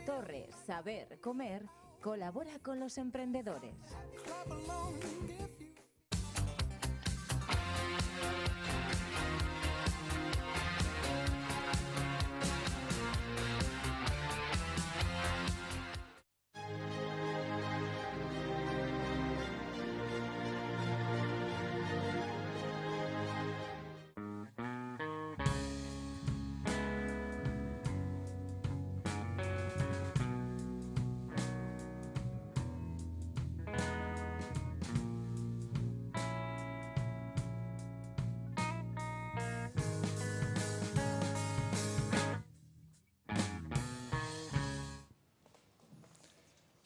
Torre Saber Comer colabora con los emprendedores.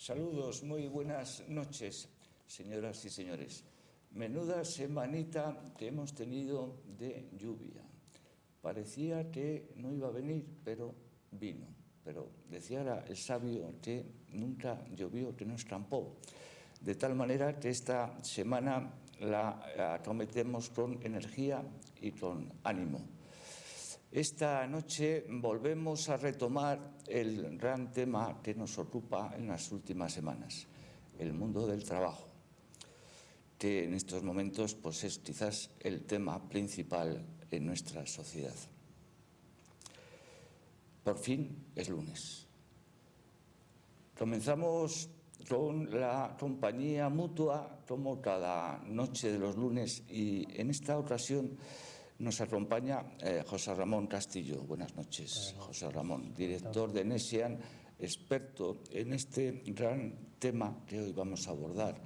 Saludos, muy buenas noches, señoras y señores. Menuda semanita que hemos tenido de lluvia. Parecía que no iba a venir, pero vino. Pero decía el sabio que nunca llovió, que no escampó. De tal manera que esta semana la acometemos con energía y con ánimo. Esta noche volvemos a retomar el gran tema que nos ocupa en las últimas semanas, el mundo del trabajo, que en estos momentos pues, es quizás el tema principal en nuestra sociedad. Por fin es lunes. Comenzamos con la compañía mutua como cada noche de los lunes y en esta ocasión nos acompaña José Ramón Castillo. Buenas noches, José Ramón, director de Nesian, experto en este gran tema que hoy vamos a abordar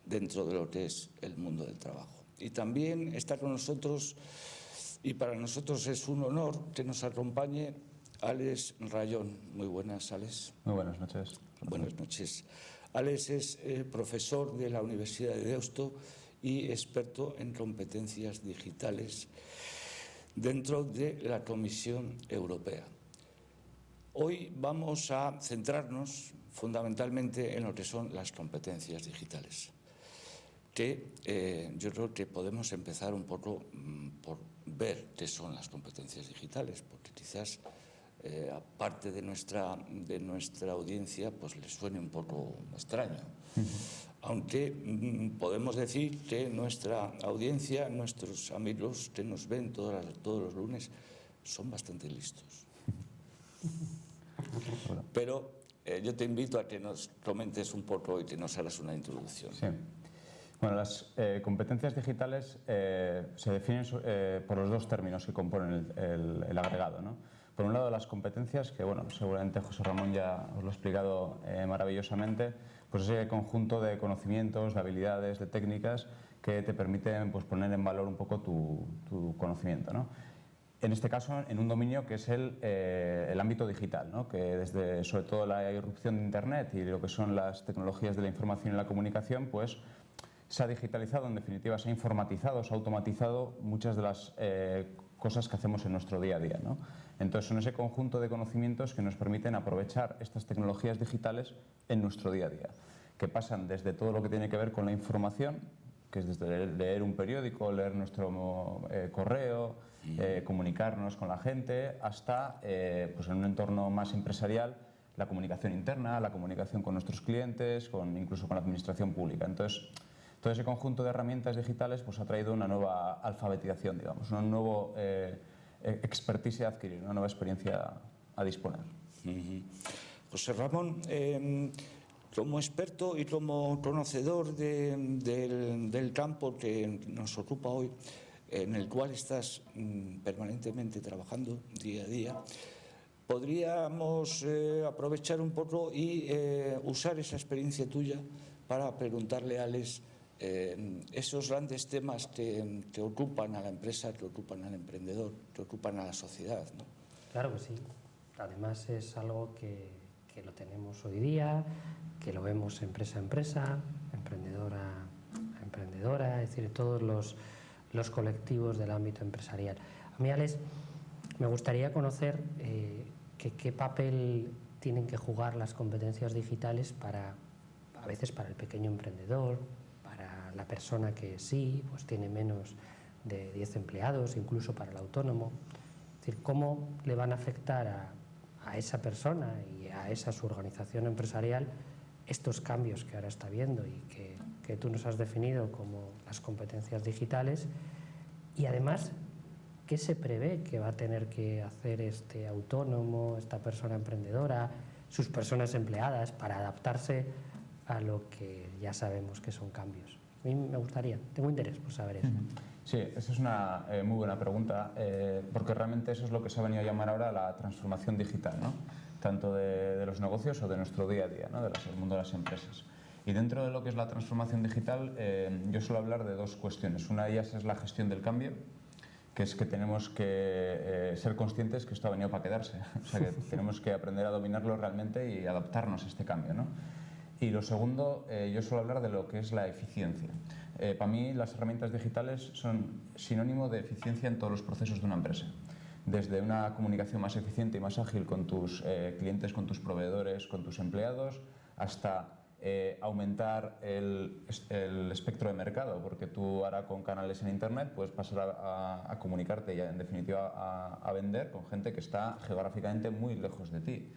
dentro de lo que es el mundo del trabajo. Y también está con nosotros, y para nosotros es un honor que nos acompañe Alex Rayón. Muy buenas, Alex. Muy buenas noches. Buenas noches. Alex es profesor de la Universidad de Deusto y experto en competencias digitales dentro de la Comisión Europea. Hoy vamos a centrarnos fundamentalmente en lo que son las competencias digitales, que yo creo que podemos empezar un poco por ver qué son las competencias digitales, porque quizás aparte de nuestra audiencia pues les suene un poco extraño. Aunque podemos decir que nuestra audiencia, nuestros amigos que nos ven todos los lunes, son bastante listos. Pero yo te invito a que nos comentes un poco y que nos hagas una introducción. Sí. Bueno, las competencias digitales se definen por los dos términos que componen el agregado, ¿no? Por un lado, las competencias, que bueno, seguramente José Ramón ya os lo ha explicado maravillosamente, pues ese conjunto de conocimientos, de habilidades, de técnicas que te permiten pues, poner en valor un poco tu conocimiento, ¿no? En este caso, en un dominio que es el ámbito digital, ¿no? Que desde sobre todo la irrupción de Internet y lo que son las tecnologías de la información y la comunicación, pues se ha digitalizado, en definitiva se ha informatizado, se ha automatizado muchas de las cosas que hacemos en nuestro día a día, ¿no? Entonces son ese conjunto de conocimientos que nos permiten aprovechar estas tecnologías digitales en nuestro día a día, que pasan desde todo lo que tiene que ver con la información, que es desde leer un periódico, leer nuestro correo, comunicarnos con la gente, hasta pues en un entorno más empresarial, la comunicación interna, la comunicación con nuestros clientes, incluso con la administración pública. Entonces, todo ese conjunto de herramientas digitales pues, ha traído una nueva alfabetización, digamos, un nuevo expertise a adquirir, una nueva experiencia a disponer. José Ramón, como experto y como conocedor del campo que nos ocupa hoy, en el cual estás permanentemente trabajando día a día, podríamos aprovechar un poco y usar esa experiencia tuya para preguntarle a Alex esos grandes temas que ocupan a la empresa, que ocupan al emprendedor, que ocupan a la sociedad, ¿no? Claro que sí. Además es algo que lo tenemos hoy día, que lo vemos empresa a empresa, emprendedora a emprendedora, es decir, todos los colectivos del ámbito empresarial. A mí, Alex, me gustaría conocer qué papel tienen que jugar las competencias digitales a veces para el pequeño emprendedor, para la persona que sí, pues tiene menos de 10 empleados, incluso para el autónomo. Es decir, cómo le van a afectar a esa persona y a esa su organización empresarial estos cambios que ahora está viendo y que tú nos has definido como las competencias digitales, y además ¿qué se prevé que va a tener que hacer este autónomo, esta persona emprendedora, sus personas empleadas para adaptarse a lo que ya sabemos que son cambios? A mí me gustaría, tengo interés por saber eso. Sí, esa es una muy buena pregunta, porque realmente eso es lo que se ha venido a llamar ahora la transformación digital, ¿no? Tanto de los negocios o de nuestro día a día, ¿no? Del mundo de las empresas. Y dentro de lo que es la transformación digital, yo suelo hablar de dos cuestiones. Una de ellas es la gestión del cambio, que es que tenemos que ser conscientes que esto ha venido para quedarse. O sea, que tenemos que aprender a dominarlo realmente y adaptarnos a este cambio, ¿no? Y lo segundo, yo suelo hablar de lo que es la eficiencia. Para mí, las herramientas digitales son sinónimo de eficiencia en todos los procesos de una empresa. Desde una comunicación más eficiente y más ágil con tus clientes, con tus proveedores, con tus empleados, hasta aumentar el espectro de mercado, porque tú ahora con canales en internet puedes pasar a comunicarte y en definitiva a vender con gente que está geográficamente muy lejos de ti.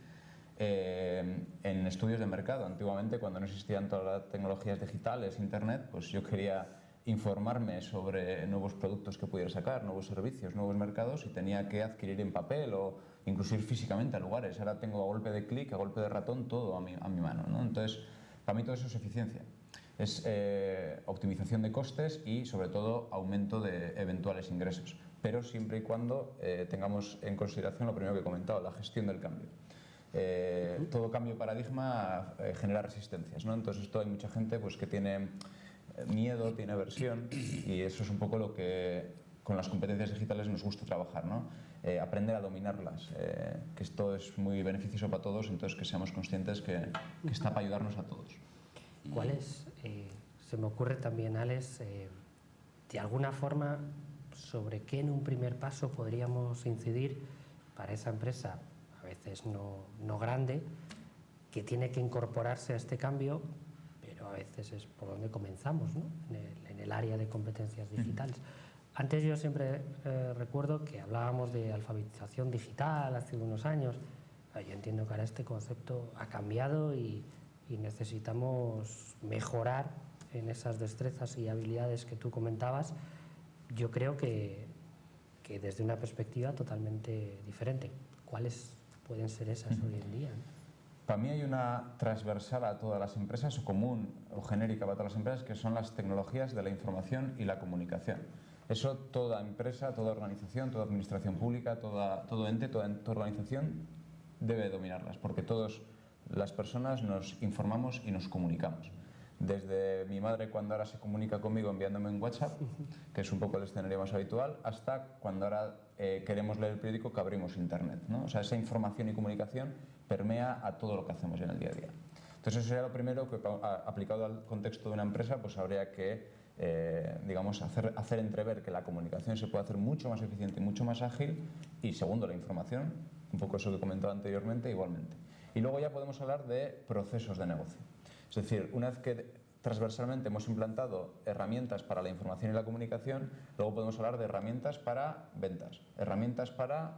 En estudios de mercado, antiguamente cuando no existían todas las tecnologías digitales, internet, pues yo quería informarme sobre nuevos productos que pudiera sacar, nuevos servicios, nuevos mercados, y tenía que adquirir en papel o incluso ir físicamente a lugares. Ahora tengo a golpe de clic, a golpe de ratón, todo a mi mano, ¿no? Entonces, para mí todo eso es eficiencia. Es optimización de costes y, sobre todo, aumento de eventuales ingresos. Pero siempre y cuando tengamos en consideración lo primero que he comentado, la gestión del cambio. Todo cambio de paradigma genera resistencias, ¿no? Entonces, esto hay mucha gente pues, que tiene miedo, tiene aversión, y eso es un poco lo que con las competencias digitales nos gusta trabajar, ¿no? Aprender a dominarlas, que esto es muy beneficioso para todos, entonces que seamos conscientes que está para ayudarnos a todos. ¿Cuál es, se me ocurre también, Alex, de alguna forma, sobre qué en un primer paso podríamos incidir para esa empresa, a veces no grande, que tiene que incorporarse a este cambio, pero a veces es por donde comenzamos, ¿no? En el área de competencias digitales? Antes yo siempre recuerdo que hablábamos de alfabetización digital hace unos años. Yo entiendo que ahora este concepto ha cambiado y necesitamos mejorar en esas destrezas y habilidades que tú comentabas. Yo creo que desde una perspectiva totalmente diferente. ¿Cuáles pueden ser esas hoy en día, ¿no? Para mí hay una transversal a todas las empresas, o común o genérica para todas las empresas, que son las tecnologías de la información y la comunicación. Eso toda empresa, toda organización, toda administración pública, todo ente, toda organización debe dominarlas, porque todas las personas nos informamos y nos comunicamos. Desde mi madre cuando ahora se comunica conmigo enviándome un WhatsApp, que es un poco el escenario más habitual, hasta cuando ahora queremos leer el periódico que abrimos internet, ¿no? O sea, esa información y comunicación permea a todo lo que hacemos en el día a día. Entonces eso sería lo primero que, aplicado al contexto de una empresa, pues habría que digamos, hacer entrever que la comunicación se puede hacer mucho más eficiente y mucho más ágil, y segundo, la información, un poco eso que he comentado anteriormente, igualmente. Y luego ya podemos hablar de procesos de negocio. Es decir, una vez que transversalmente hemos implantado herramientas para la información y la comunicación, luego podemos hablar de herramientas para ventas, herramientas para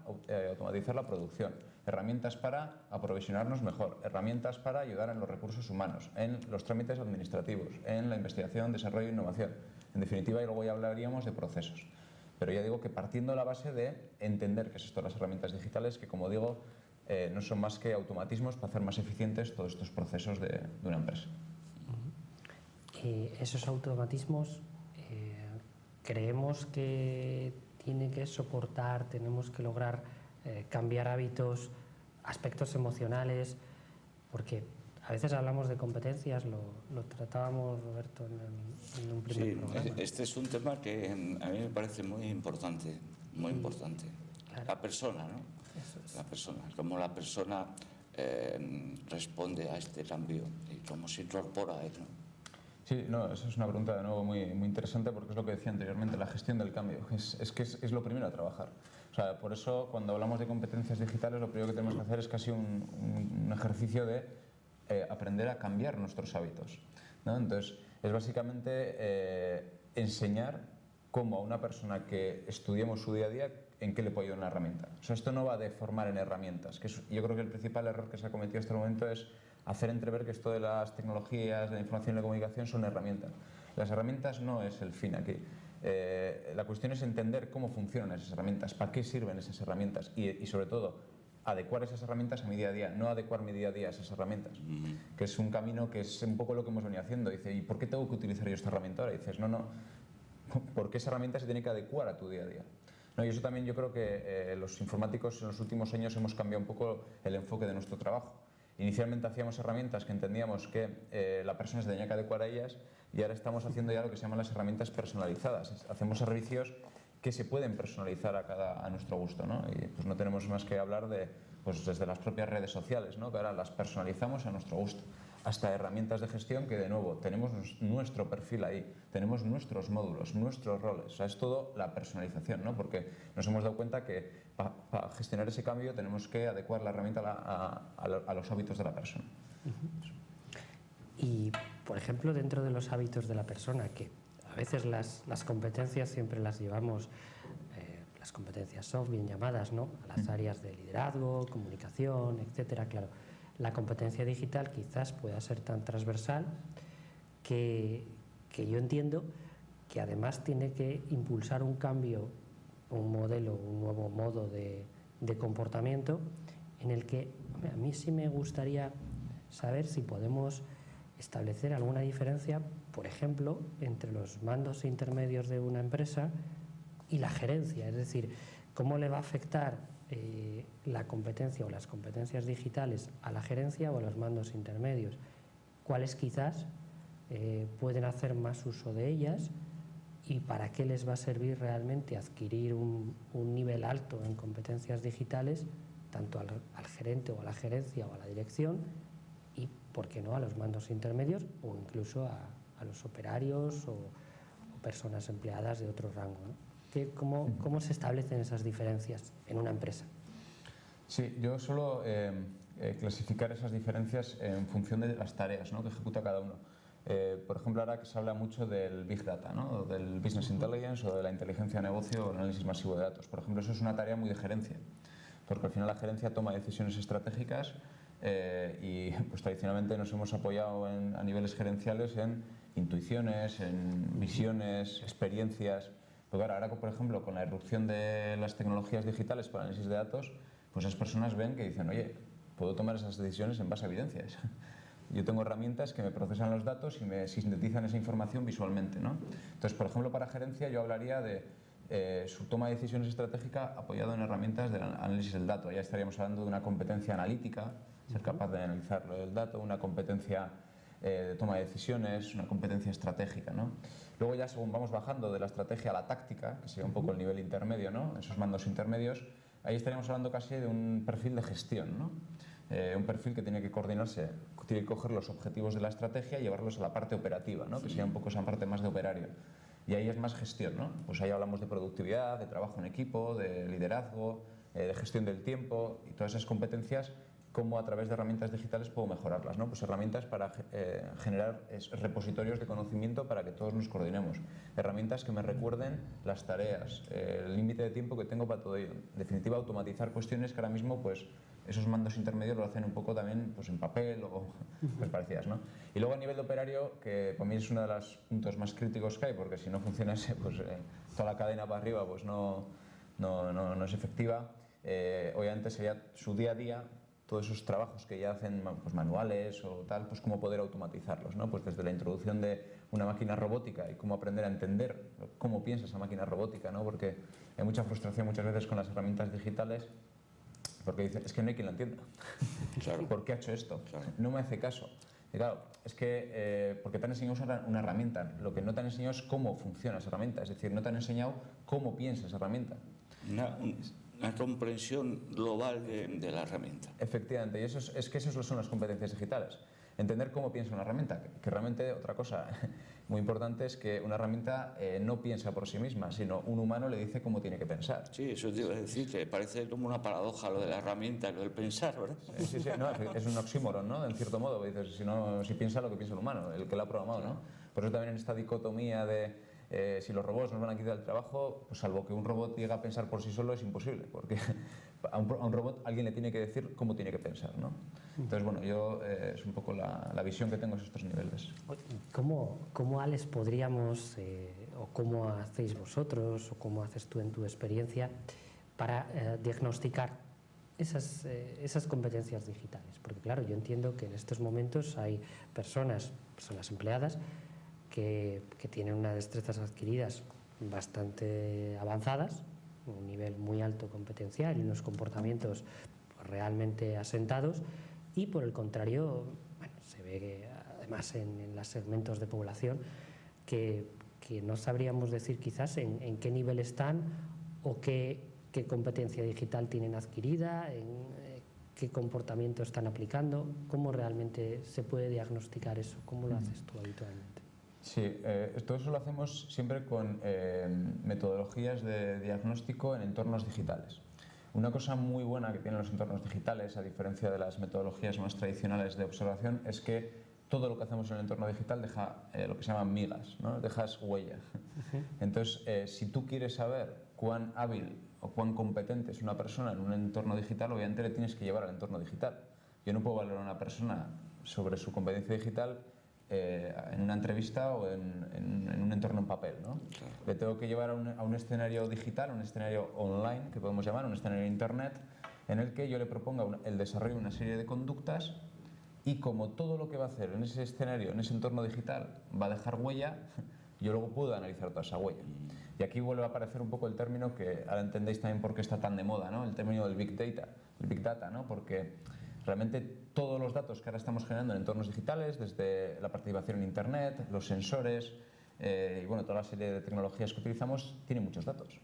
automatizar la producción, herramientas para aprovisionarnos mejor, herramientas para ayudar en los recursos humanos, en los trámites administrativos, en la investigación, desarrollo e innovación. En definitiva, y luego ya hablaríamos de procesos. Pero ya digo que partiendo de la base de entender qué es esto de las herramientas digitales, que como digo, no son más que automatismos para hacer más eficientes todos estos procesos de una empresa. Esos automatismos creemos que tienen que soportar, tenemos que lograr cambiar hábitos, aspectos emocionales, porque a veces hablamos de competencias, lo tratábamos, Roberto, en un primer programa. Este es un tema que a mí me parece muy importante, muy importante. Claro. La persona, ¿no? Eso es. La persona, cómo la persona responde a este cambio y cómo se incorpora a él, ¿no? Sí, no, eso es una pregunta de nuevo muy interesante, porque es lo que decía anteriormente, la gestión del cambio. Es lo primero a trabajar. O sea, por eso cuando hablamos de competencias digitales, lo primero que tenemos que hacer es casi un ejercicio de aprender a cambiar nuestros hábitos, ¿no? Entonces, es básicamente enseñar cómo a una persona que estudiemos su día a día, en qué le puede ayudar una herramienta. O sea, esto no va de formar en herramientas, que yo creo que el principal error que se ha cometido hasta el momento es hacer entrever que esto de las tecnologías, de la información y la comunicación son herramientas. Las herramientas no es el fin aquí. La cuestión es entender cómo funcionan esas herramientas, para qué sirven esas herramientas y sobre todo, adecuar esas herramientas a mi día a día, no adecuar mi día a día a esas herramientas, que es un camino que es un poco lo que hemos venido haciendo. Dice, ¿y por qué tengo que utilizar yo esta herramienta ahora? Y dices, no, porque esa herramienta se tiene que adecuar a tu día a día. No, y eso también yo creo que los informáticos en los últimos años hemos cambiado un poco el enfoque de nuestro trabajo. Inicialmente hacíamos herramientas que entendíamos que la persona se tenía que adecuar a ellas y ahora estamos haciendo ya lo que se llaman las herramientas personalizadas. Hacemos servicios que se pueden personalizar a nuestro gusto, ¿no? Y pues no tenemos más que hablar de, pues desde las propias redes sociales, ¿no? Que ahora las personalizamos a nuestro gusto, hasta herramientas de gestión que de nuevo tenemos nuestro perfil ahí, tenemos nuestros módulos, nuestros roles, o sea, es todo la personalización, ¿no? Porque nos hemos dado cuenta que para gestionar ese cambio tenemos que adecuar la herramienta a los hábitos de la persona. Y, por ejemplo, dentro de los hábitos de la persona, que a veces las competencias siempre las llevamos, las competencias soft, bien llamadas, ¿no? A las áreas de liderazgo, comunicación, etcétera. Claro, la competencia digital quizás pueda ser tan transversal que yo entiendo que además tiene que impulsar un cambio, un modelo, un nuevo modo de comportamiento en el que a mí sí me gustaría saber si podemos establecer alguna diferencia, por ejemplo, entre los mandos intermedios de una empresa y la gerencia, es decir, cómo le va a afectar la competencia o las competencias digitales a la gerencia o a los mandos intermedios, cuáles quizás pueden hacer más uso de ellas y para qué les va a servir realmente adquirir un nivel alto en competencias digitales, tanto al gerente o a la gerencia o a la dirección, y, ¿por qué no?, a los mandos intermedios o incluso a los operarios o personas empleadas de otro rango, ¿no? ¿Cómo se establecen esas diferencias en una empresa? Sí, yo suelo clasificar esas diferencias en función de las tareas, ¿no?, que ejecuta cada uno. Por ejemplo, ahora que se habla mucho del Big Data, ¿no?, del Business Intelligence o de la inteligencia de negocio o el análisis masivo de datos. Por ejemplo, eso es una tarea muy de gerencia, porque al final la gerencia toma decisiones estratégicas y pues tradicionalmente nos hemos apoyado a niveles gerenciales en intuiciones, en visiones, experiencias. Pero claro, ahora por ejemplo con la irrupción de las tecnologías digitales para análisis de datos, pues esas personas ven que dicen, oye, puedo tomar esas decisiones en base a evidencias. Yo tengo herramientas que me procesan los datos y me sintetizan esa información visualmente, ¿no? Entonces, por ejemplo, para gerencia yo hablaría de su toma de decisiones estratégica apoyado en herramientas del análisis del dato. Ya estaríamos hablando de una competencia analítica, ser capaz de analizar el dato, una competencia de toma de decisiones, una competencia estratégica, ¿no? Luego ya según vamos bajando de la estrategia a la táctica, que sería un poco el nivel intermedio, ¿no?, esos mandos intermedios, ahí estaríamos hablando casi de un perfil de gestión, ¿no? Un perfil que tiene que coordinarse, tiene que coger los objetivos de la estrategia y llevarlos a la parte operativa, ¿no?, que sería un poco esa parte más de operario. Y ahí es más gestión, ¿no? Pues ahí hablamos de productividad, de trabajo en equipo, de liderazgo, de gestión del tiempo y todas esas competencias, cómo a través de herramientas digitales puedo mejorarlas, ¿no? Pues herramientas para generar repositorios de conocimiento para que todos nos coordinemos. Herramientas que me recuerden las tareas, el límite de tiempo que tengo para todo ello. En definitiva, automatizar cuestiones que ahora mismo, pues, esos mandos intermedios lo hacen un poco también pues, en papel o pues, parecidas, ¿no? Y luego a nivel de operario, que para mí es uno de los puntos más críticos que hay, porque si no funcionase, pues toda la cadena para arriba pues no es efectiva. Obviamente sería su día a día, todos esos trabajos que ya hacen pues, manuales o tal, pues cómo poder automatizarlos, ¿no? Pues desde la introducción de una máquina robótica y cómo aprender a entender cómo piensa esa máquina robótica, ¿no? Porque hay mucha frustración muchas veces con las herramientas digitales, porque dicen, es que no hay quien lo entienda. Claro. ¿Por qué ha hecho esto? Claro. No me hace caso. Y claro, es que porque te han enseñado a usar una herramienta, lo que no te han enseñado es cómo funciona esa herramienta, es decir, no te han enseñado cómo piensa esa herramienta. Una comprensión global de la herramienta. Efectivamente, y eso es que esas son las competencias digitales. Entender cómo piensa una herramienta, que realmente otra cosa muy importante es que una herramienta no piensa por sí misma, sino un humano le dice cómo tiene que pensar. Sí, eso te iba a decir, que parece como una paradoja lo de la herramienta, lo del pensar, ¿verdad? Sí, no, es un oxímoron, ¿no? En cierto modo, dices, si piensa lo que piensa el humano, el que lo ha programado, ¿no? Por eso también en esta dicotomía de si los robots nos van a quitar el trabajo, pues salvo que un robot llegue a pensar por sí solo es imposible, porque a un robot alguien le tiene que decir cómo tiene que pensar, ¿no? Entonces, bueno, yo es un poco la visión que tengo en estos niveles. ¿Cómo Alex, podríamos, o cómo hacéis vosotros, o cómo haces tú en tu experiencia, para diagnosticar esas competencias digitales? Porque claro, yo entiendo que en estos momentos hay personas empleadas que tienen unas destrezas adquiridas bastante avanzadas, un nivel muy alto competencial y unos comportamientos pues, realmente asentados, y por el contrario, bueno, se ve que, además en los segmentos de población que no sabríamos decir quizás en qué nivel están o qué competencia digital tienen adquirida, en qué comportamiento están aplicando. ¿Cómo realmente se puede diagnosticar eso? ¿Cómo lo haces tú habitualmente? Sí, todo eso lo hacemos siempre con metodologías de diagnóstico en entornos digitales. Una cosa muy buena que tienen los entornos digitales, a diferencia de las metodologías más tradicionales de observación, es que todo lo que hacemos en el entorno digital deja lo que se llaman migas, ¿no? Dejas huella. Entonces, si tú quieres saber cuán hábil o cuán competente es una persona en un entorno digital, obviamente le tienes que llevar al entorno digital. Yo no puedo valorar a una persona sobre su competencia digital en una entrevista o en un entorno en papel, ¿no? Claro. Le tengo que llevar a un escenario digital, a un escenario online, que podemos llamar, un escenario de internet, en el que yo le proponga el desarrollo de una serie de conductas, y como todo lo que va a hacer en ese escenario, en ese entorno digital, va a dejar huella, yo luego puedo analizar toda esa huella. Y aquí vuelve a aparecer un poco el término que ahora entendéis también por qué está tan de moda, ¿no? El término del Big Data, ¿no? Porque realmente todos los datos que ahora estamos generando en entornos digitales, desde la participación en Internet, los sensores y bueno, toda la serie de tecnologías que utilizamos, tienen muchos datos.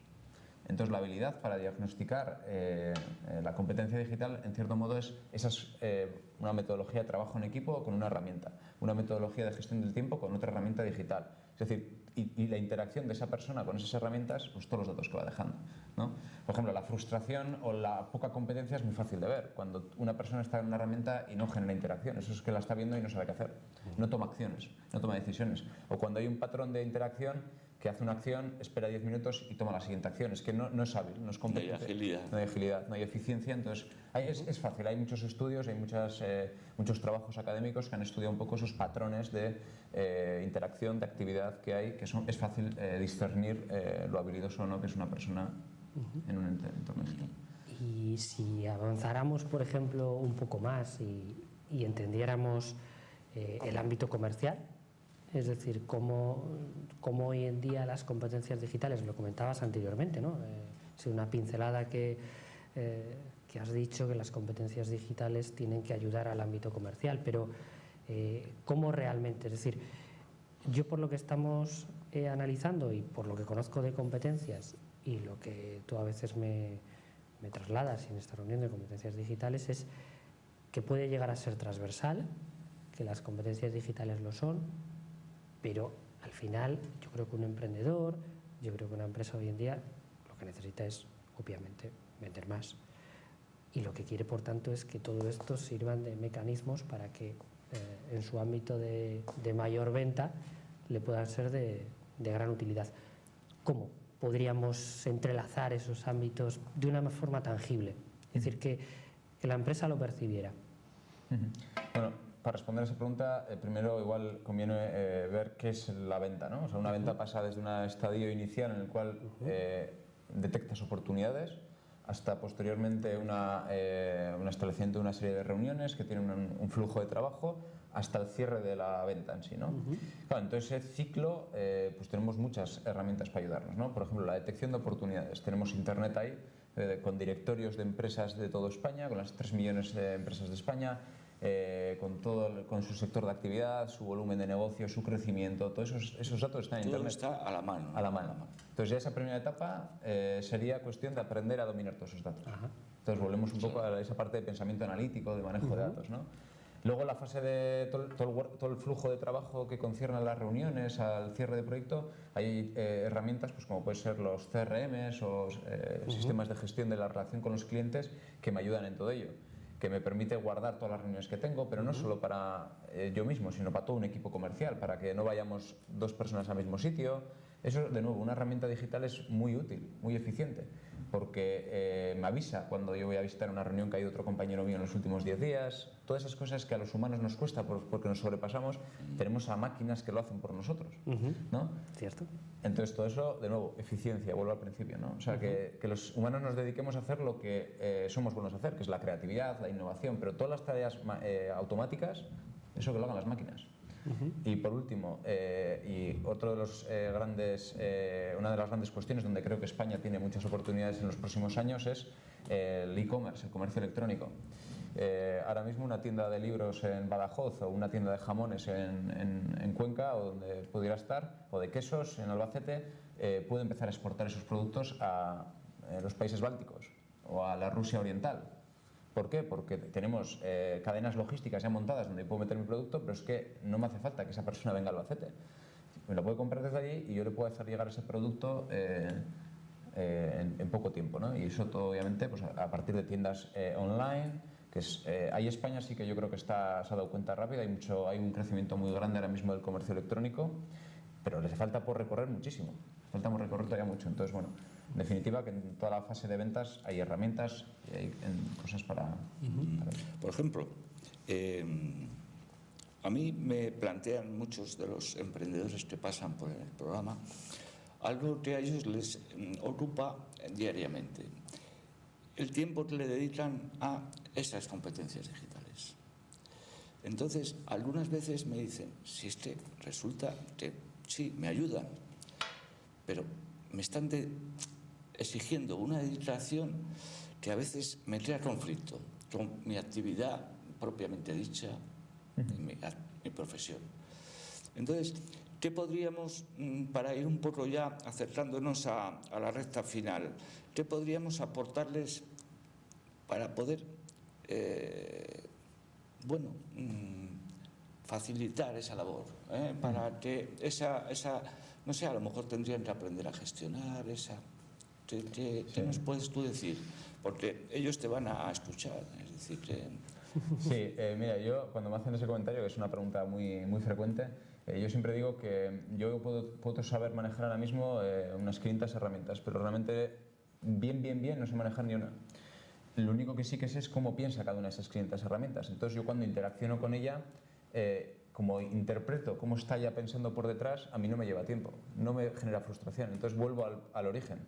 Entonces, la habilidad para diagnosticar la competencia digital, en cierto modo, es una metodología de trabajo en equipo con una herramienta, una metodología de gestión del tiempo con otra herramienta digital. Es decir, y la interacción de esa persona con esas herramientas, pues todos los datos que va dejando, ¿no? Por ejemplo, la frustración o la poca competencia es muy fácil de ver. Cuando una persona está en una herramienta y no genera interacción, eso es que la está viendo y no sabe qué hacer. No toma acciones, no toma decisiones. O cuando hay un patrón de interacción que hace una acción, espera 10 minutos y toma la siguiente acción. Es que no es hábil, no es competente. No hay agilidad, no hay eficiencia. Entonces, es fácil. Hay muchos estudios, hay muchos trabajos académicos que han estudiado un poco esos patrones de interacción, de actividad que hay, que es fácil discernir lo habilidoso o no que es una persona en un entorno digital. Y si avanzáramos, por ejemplo, un poco más y entendiéramos el ámbito comercial, es decir, cómo hoy en día las competencias digitales, lo comentabas anteriormente, ¿no? Una pincelada que has dicho, que las competencias digitales tienen que ayudar al ámbito comercial, pero ¿cómo realmente? Es decir, yo por lo que estamos analizando y por lo que conozco de competencias y lo que tú a veces me trasladas en esta reunión de competencias digitales es que puede llegar a ser transversal, que las competencias digitales lo son, pero al final yo creo que un emprendedor, yo creo que una empresa hoy en día lo que necesita es obviamente vender más, y lo que quiere por tanto es que todo esto sirvan de mecanismos para que en su ámbito de mayor venta le puedan ser de gran utilidad. ¿Cómo podríamos entrelazar esos ámbitos de una forma tangible? Es decir, que la empresa lo percibiera. Bueno, para responder a esa pregunta, primero igual conviene ver qué es la venta, ¿no? O sea, una venta pasa desde un estadio inicial en el cual detectas oportunidades hasta posteriormente un establecimiento de una serie de reuniones que tienen un flujo de trabajo hasta el cierre de la venta en sí, ¿no? Claro, entonces ese ciclo pues tenemos muchas herramientas para ayudarnos, ¿no? Por ejemplo, la detección de oportunidades. Tenemos internet ahí con directorios de empresas de toda España, con las 3 millones de empresas de España, con su sector de actividad, su volumen de negocio, su crecimiento, todos esos datos están en internet. Todo está a la mano. A la mano. Entonces ya esa primera etapa sería cuestión de aprender a dominar todos esos datos. Entonces volvemos un poco a esa parte de pensamiento analítico, de manejo de datos, ¿no? Luego la fase de todo el flujo de trabajo que concierne a las reuniones, al cierre de proyecto, hay herramientas pues como pueden ser los CRMs o sistemas de gestión de la relación con los clientes que me ayudan en todo ello, que me permite guardar todas las reuniones que tengo, pero no solo para yo mismo, sino para todo un equipo comercial, para que no vayamos 2 personas al mismo sitio, Eso, de nuevo, una herramienta digital es muy útil, muy eficiente, porque me avisa cuando yo voy a visitar una reunión que ha ido otro compañero mío en los últimos 10 días. Todas esas cosas que a los humanos nos cuesta porque nos sobrepasamos, tenemos a máquinas que lo hacen por nosotros, ¿no? Cierto. Entonces, todo eso, de nuevo, eficiencia, vuelvo al principio, ¿no? O sea, que los humanos nos dediquemos a hacer lo que somos buenos a hacer, que es la creatividad, la innovación, pero todas las tareas automáticas, eso que lo hagan las máquinas. Y por último, y otro de los una de las grandes cuestiones donde creo que España tiene muchas oportunidades en los próximos años es el e-commerce, el comercio electrónico. Ahora mismo una tienda de libros en Badajoz o una tienda de jamones en Cuenca o donde pudiera estar, o de quesos en Albacete, puede empezar a exportar esos productos a los países bálticos o a la Rusia oriental. ¿Por qué? Porque tenemos cadenas logísticas ya montadas donde puedo meter mi producto, pero es que no me hace falta que esa persona venga al Albacete. Me lo puede comprar desde allí y yo le puedo hacer llegar ese producto en poco tiempo, ¿no? Y eso todo, obviamente, pues a partir de tiendas online, que es, ahí España sí que yo creo que se ha dado cuenta rápido, hay un crecimiento muy grande ahora mismo del comercio electrónico, pero les falta por recorrer muchísimo, falta por recorrer todavía mucho. Entonces, bueno, en definitiva, que en toda la fase de ventas hay herramientas y hay cosas para Por ejemplo, a mí me plantean muchos de los emprendedores que pasan por el programa algo que a ellos les ocupa diariamente: el tiempo que le dedican a esas competencias digitales. Entonces, algunas veces me dicen, si es que resulta que sí, me ayudan, pero me están exigiendo una dedicación que a veces me crea conflicto con mi actividad propiamente dicha, mi profesión. Entonces, ¿qué podríamos, para ir un poco ya acercándonos a la recta final, qué podríamos aportarles para poder, facilitar esa labor, para que no sé, a lo mejor tendrían que aprender a gestionar ¿Qué nos puedes tú decir? Porque ellos te van a escuchar, es decir, que... Sí, mira, yo cuando me hacen ese comentario, que es una pregunta muy, muy frecuente, yo siempre digo que yo puedo saber manejar ahora mismo unas 500 herramientas, pero realmente bien no sé manejar ni una. Lo único que sí que sé es cómo piensa cada una de esas 500 herramientas. Entonces yo cuando interacciono con ella, como interpreto cómo está ella pensando por detrás, a mí no me lleva tiempo, no me genera frustración. Entonces vuelvo al origen.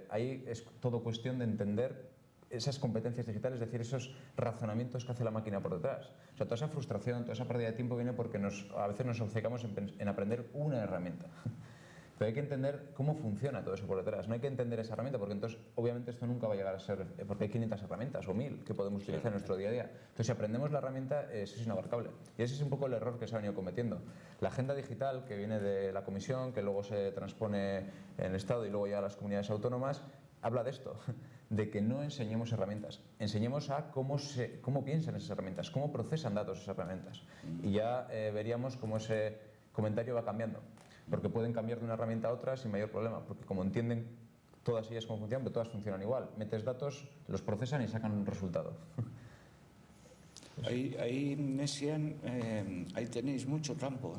Ahí es todo cuestión de entender esas competencias digitales, es decir, esos razonamientos que hace la máquina por detrás. O sea, toda esa frustración, toda esa pérdida de tiempo viene porque a veces nos obcecamos en aprender una herramienta. Pero hay que entender cómo funciona todo eso por detrás. No hay que entender esa herramienta porque entonces obviamente esto nunca va a llegar a ser, porque hay 500 herramientas o 1000 que podemos utilizar en nuestro día a día. Entonces si aprendemos la herramienta, eso es inabarcable. Y ese es un poco el error que se ha venido cometiendo. La agenda digital que viene de la Comisión, que luego se transpone en el Estado y luego ya a las comunidades autónomas, habla de esto, de que no enseñemos herramientas, enseñemos a cómo piensan esas herramientas, cómo procesan datos esas herramientas. Y ya veríamos cómo ese comentario va cambiando. Porque pueden cambiar de una herramienta a otra sin mayor problema, porque como entienden todas ellas cómo funcionan, pero todas funcionan igual. Metes datos, los procesan y sacan un resultado. Ahí Messian, ahí tenéis mucho campo,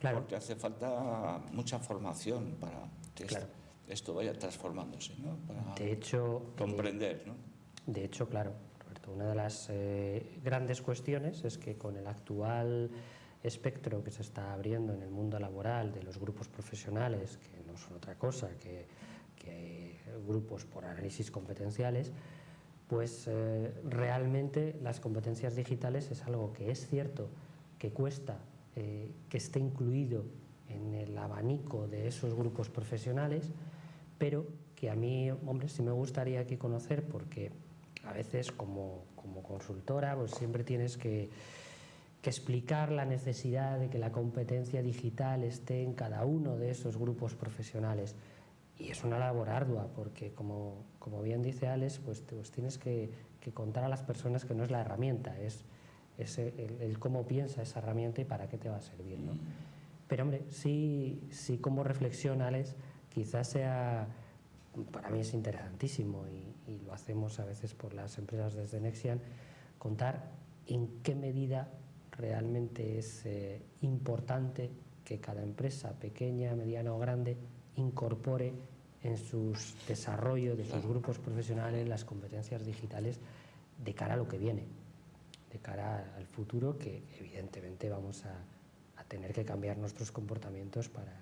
Claro. Porque hace falta mucha formación para que esto vaya transformándose, ¿no? Para de hecho, comprender, ¿no? De hecho, claro, Roberto, una de las grandes cuestiones es que con el actual espectro que se está abriendo en el mundo laboral de los grupos profesionales, que no son otra cosa que grupos por análisis competenciales, pues realmente las competencias digitales es algo que es cierto que cuesta que esté incluido en el abanico de esos grupos profesionales, pero que a mí, hombre, sí me gustaría aquí conocer, porque a veces como consultora pues siempre tienes que explicar la necesidad de que la competencia digital esté en cada uno de esos grupos profesionales. Y es una labor ardua, porque como bien dice Alex, pues tienes que contar a las personas que no es la herramienta, es el cómo piensa esa herramienta y para qué te va a servir, ¿no? Pero hombre, sí como reflexión, Alex, quizás sea, para mí es interesantísimo y lo hacemos a veces por las empresas desde Nexian, contar en qué medida realmente es importante que cada empresa, pequeña, mediana o grande, incorpore en su desarrollo de sus grupos profesionales las competencias digitales de cara a lo que viene, de cara al futuro, que evidentemente vamos a tener que cambiar nuestros comportamientos para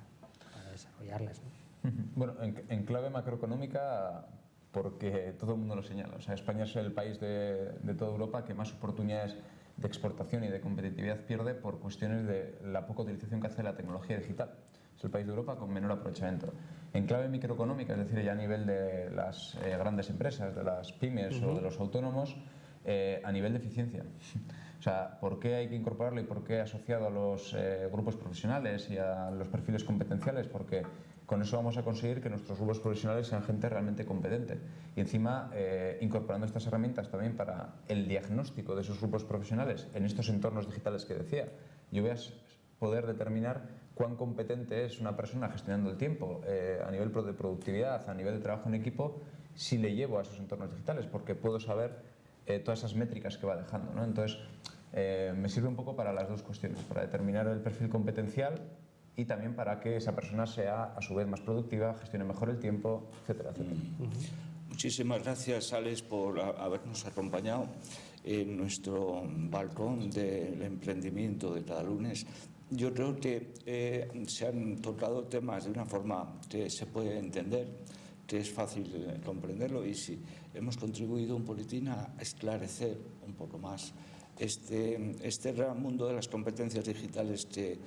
desarrollarlas, ¿no? Bueno, en clave macroeconómica, porque todo el mundo lo señala, o sea, España es el país de toda Europa que más oportunidades de exportación y de competitividad pierde por cuestiones de la poca utilización que hace de la tecnología digital. Es el país de Europa con menor aprovechamiento. En clave microeconómica, es decir, ya a nivel de las grandes empresas, de las pymes o de los autónomos, a nivel de eficiencia. O sea, ¿por qué hay que incorporarlo y por qué asociado a los grupos profesionales y a los perfiles competenciales? Porque con eso vamos a conseguir que nuestros grupos profesionales sean gente realmente competente. Y encima, incorporando estas herramientas también para el diagnóstico de esos grupos profesionales en estos entornos digitales que decía, yo voy a poder determinar cuán competente es una persona gestionando el tiempo a nivel de productividad, a nivel de trabajo en equipo, si le llevo a esos entornos digitales, porque puedo saber todas esas métricas que va dejando, ¿no? Entonces, me sirve un poco para las dos cuestiones, para determinar el perfil competencial y también para que esa persona sea a su vez más productiva, gestione mejor el tiempo, etcétera, etcétera. Muchísimas gracias, Alex, por habernos acompañado en nuestro balcón del emprendimiento de cada lunes. Yo creo que se han tocado temas de una forma que se puede entender, que es fácil comprenderlo, y sí, hemos contribuido un poquitín a esclarecer un poco más este gran mundo de las competencias digitales que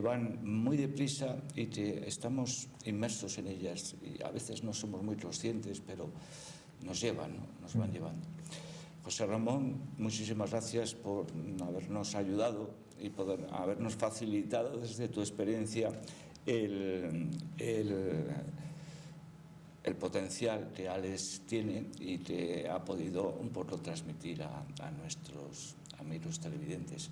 van muy deprisa y que estamos inmersos en ellas y a veces no somos muy conscientes, pero nos llevan, ¿no? Nos van llevando. José Ramón, muchísimas gracias por habernos ayudado y por habernos facilitado desde tu experiencia el potencial que Alex tiene y que ha podido un poco transmitir a nuestros amigos televidentes.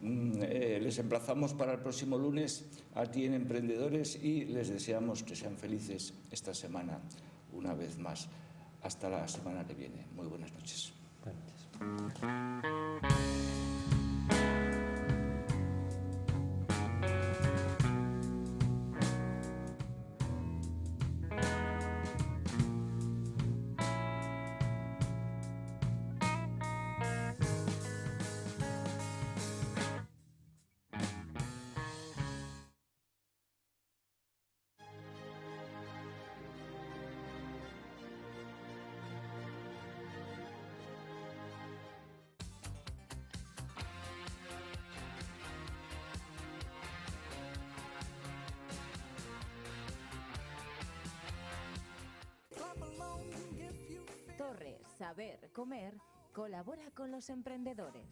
Les emplazamos para el próximo lunes aquí en Emprendedores y les deseamos que sean felices esta semana una vez más. Hasta la semana que viene. Muy buenas noches. Buenas noches. Torre Saber Comer colabora con los emprendedores.